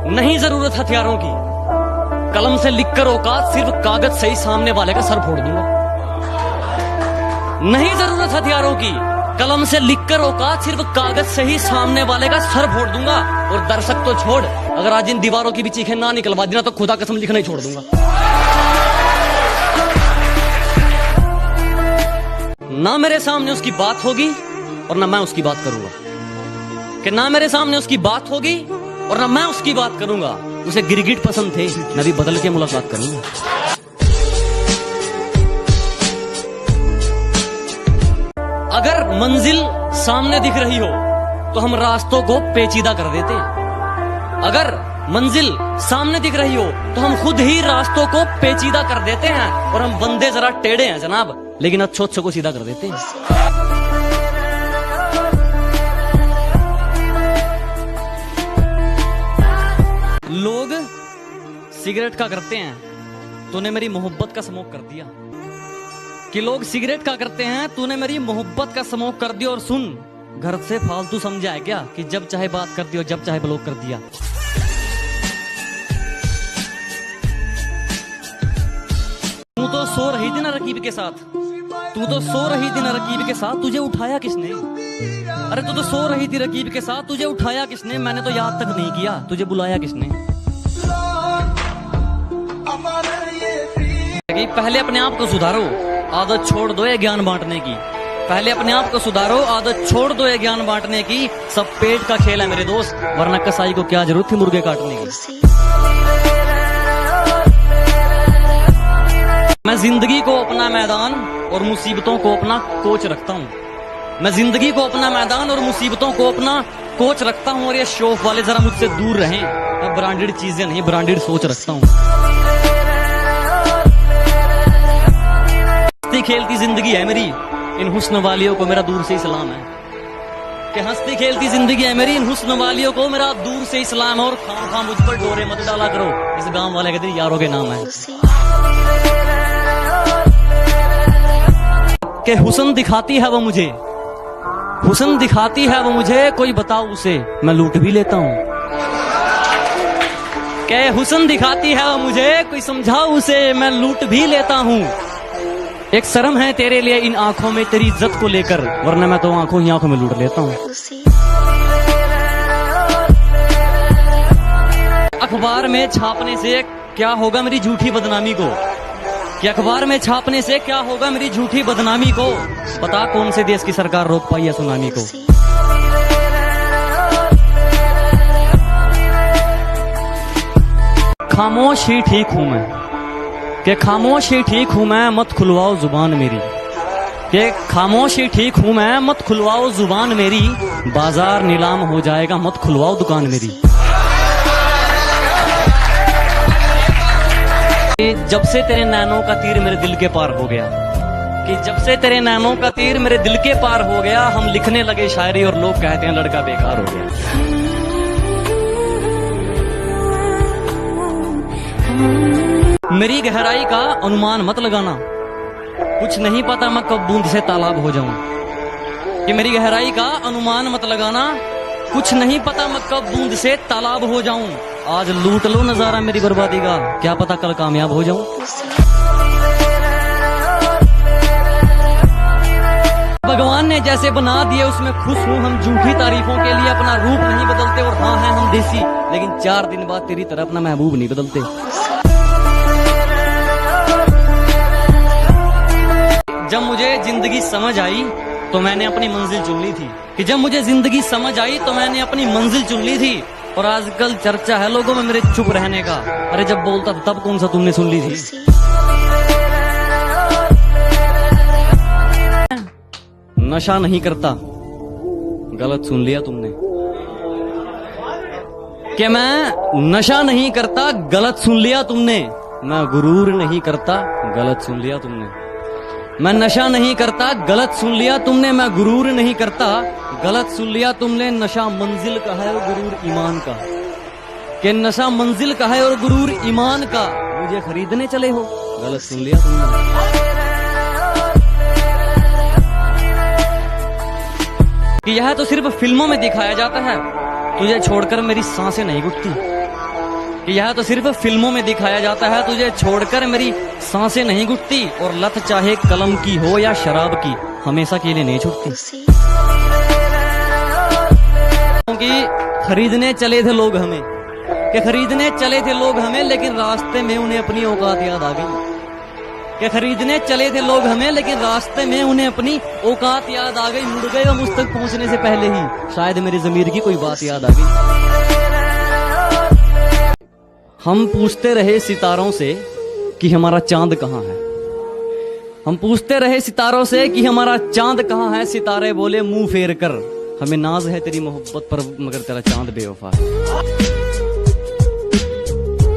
नहीं जरूरत हथियारों की, कलम से लिखकर औकात, सिर्फ कागज से ही सामने वाले का सर फोड़ दूंगा। नहीं जरूरत हथियारों की, कलम से लिखकर औकात, सिर्फ कागज से ही सामने वाले का सर फोड़ दूंगा। और दर्शक तो छोड़, अगर आज इन दीवारों की भी चीखें ना निकलवा देना तो खुदा कसम लिखना ही छोड़ दूंगा। ना मेरे सामने उसकी बात होगी और ना मैं उसकी बात करूंगा, कि ना मेरे सामने उसकी बात होगी और ना मैं उसकी बात करूंगा। उसे गिरगिट पसंद थे, मैं भी बदल के मुलाकात करूंगा। अगर मंजिल सामने दिख रही हो तो हम रास्तों को पेचीदा कर देते। अगर मंजिल सामने दिख रही हो तो हम खुद ही रास्तों को पेचीदा कर देते हैं। और हम बंदे जरा टेढ़े हैं जनाब, लेकिन अच्छे को सीधा कर देते हैं। लोग सिगरेट का करते हैं, तूने मेरी मोहब्बत का स्मोक कर दिया। कि लोग सिगरेट का करते हैं, तूने मेरी मोहब्बत का स्मोक कर दिया। और सुन, घर से फालतू समझा है क्या कि जब चाहे बात कर दी और जब चाहे ब्लॉक कर दिया। तू तो सो रही थी ना रकीब के साथ, तू तो सो रही थी ना रकीब के साथ, तुझे उठाया किसने? अरे तू तो सो रही थी रकीब के साथ, तुझे उठाया किसने? मैंने तो याद तक नहीं किया, तुझे बुलाया किसने? पहले अपने आप को सुधारो, आदत छोड़ दो ये ज्ञान बांटने की। पहले अपने आप को सुधारो, आदत छोड़ दो ये ज्ञान बांटने की। सब पेट का खेल है मेरे दोस्त, वरना कसाई को क्या जरूरत थी मुर्गे काटने की। मैं जिंदगी को अपना मैदान और मुसीबतों को अपना कोच रखता हूँ। मैं जिंदगी को अपना मैदान और मुसीबतों को अपना कोच रखता हूँ। और ये शौक वाले जरा मुझसे दूर रहें, मैं ब्रांडेड चीजें नहीं ब्रांडेड सोच रखता हूँ। हंसती खेलती जिंदगी है मेरी, इन हुस्न वालियों को मेरा दूर से ही सलाम है। कि हंसती खेलती जिंदगी है मेरी, इन हुस्न वालियों को मेरा दूर से ही सलाम है। और खां मुझ पर डोरे मत डाला करो, इस गांव वाले के दिन यारों के नाम है। कि हुस्न दिखाती है वो मुझे, हुस्न दिखाती है वो मुझे, कोई बताओ उसे मैं लूट भी लेता हूँ। कि हुस्न दिखाती है वो मुझे, कोई समझाओ उसे मैं लूट भी लेता हूँ। एक शर्म है तेरे लिए इन आंखों में तेरी इज्जत को लेकर, वरना मैं तो आंखों ही आंखों में लूट लेता हूँ। अखबार में छापने से क्या होगा मेरी झूठी बदनामी को? कि अखबार में छापने से क्या होगा मेरी झूठी बदनामी को? बता कौन से देश की सरकार रोक पाई है सुनामी को? खामोश ही ठीक हूं मैं, कि खामोश ही ठीक हूं मैं, मत खुलवाओ जुबान मेरी। कि खामोश ही ठीक हूं मैं, मत खुलवाओ जुबान मेरी। बाजार नीलाम हो जाएगा, मत खुलवाओ दुकान मेरी। जब से तेरे नैनों का तीर मेरे दिल के पार हो गया, कि जब से तेरे नैनों का तीर मेरे दिल के पार हो गया, हम लिखने लगे शायरी और लोग कहते हैं लड़का बेकार हो गया। मेरी गहराई का अनुमान मत लगाना, कुछ नहीं पता मैं कब बूंद से तालाब हो जाऊं। कि मेरी गहराई का अनुमान मत लगाना, कुछ नहीं पता मैं कब बूंद से तालाब हो जाऊं। आज लूट लो नजारा मेरी बर्बादी का, क्या पता कल कामयाब हो जाऊं। भगवान ने जैसे बना दिए उसमें खुश हूं हम, झूठी तारीफों के लिए अपना रूप नहीं बदलते। और हाँ है हम देसी, लेकिन 4 दिन बाद तेरी तरह अपना महबूब नहीं बदलते। जब मुझे जिंदगी समझ आई तो मैंने अपनी मंजिल चुन ली थी। कि जब मुझे जिंदगी समझ आई तो मैंने अपनी मंजिल चुन ली थी। और आजकल चर्चा है लोगों में मेरे चुप रहने का। अरे जब बोलता था तब कौन सा तुमने सुन ली थी? नशा नहीं करता, गलत सुन लिया तुमने। कि मैं नशा नहीं करता, गलत सुन लिया तुमने। मैं गुरूर नहीं करता, गलत सुन लिया तुमने। मैं नशा नहीं करता, गलत सुन लिया तुमने। मैं गुरूर नहीं करता, गलत सुन लिया तुमने। नशा मंजिल का है और गुरूर ईमान का। कि नशा मंजिल का है और गुरूर ईमान का। मुझे खरीदने चले हो, गलत सुन लिया तुमने। कि यह तो सिर्फ फिल्मों में दिखाया जाता है, तुझे छोड़कर मेरी सांसें नहीं घुटती। कि यह तो सिर्फ फिल्मों में दिखाया जाता है, तुझे छोड़कर मेरी सांसें नहीं घुटती, और लत चाहे कलम की हो या शराब की, हमेशा के लिए नहीं छूटती। क्योंकि खरीदने चले थे लोग हमें, कि खरीदने चले थे लोग हमें, लेकिन रास्ते में उन्हें अपनी औकात याद आ गई। कि खरीदने चले थे लोग हमें, लेकिन रास्ते में उन्हें अपनी औकात याद आ गई। मुड़ गए और मुझ तक पहुंचने से पहले ही शायद मेरी ज़मीर की कोई बात याद आ गई। हम पूछते रहे सितारों से कि हमारा चांद कहाँ है। हम पूछते रहे सितारों से कि हमारा चांद कहाँ है। सितारे बोले मुंह फेर कर, हमें नाज है तेरी मोहब्बत पर, मगर तेरा चांद बेवफा है।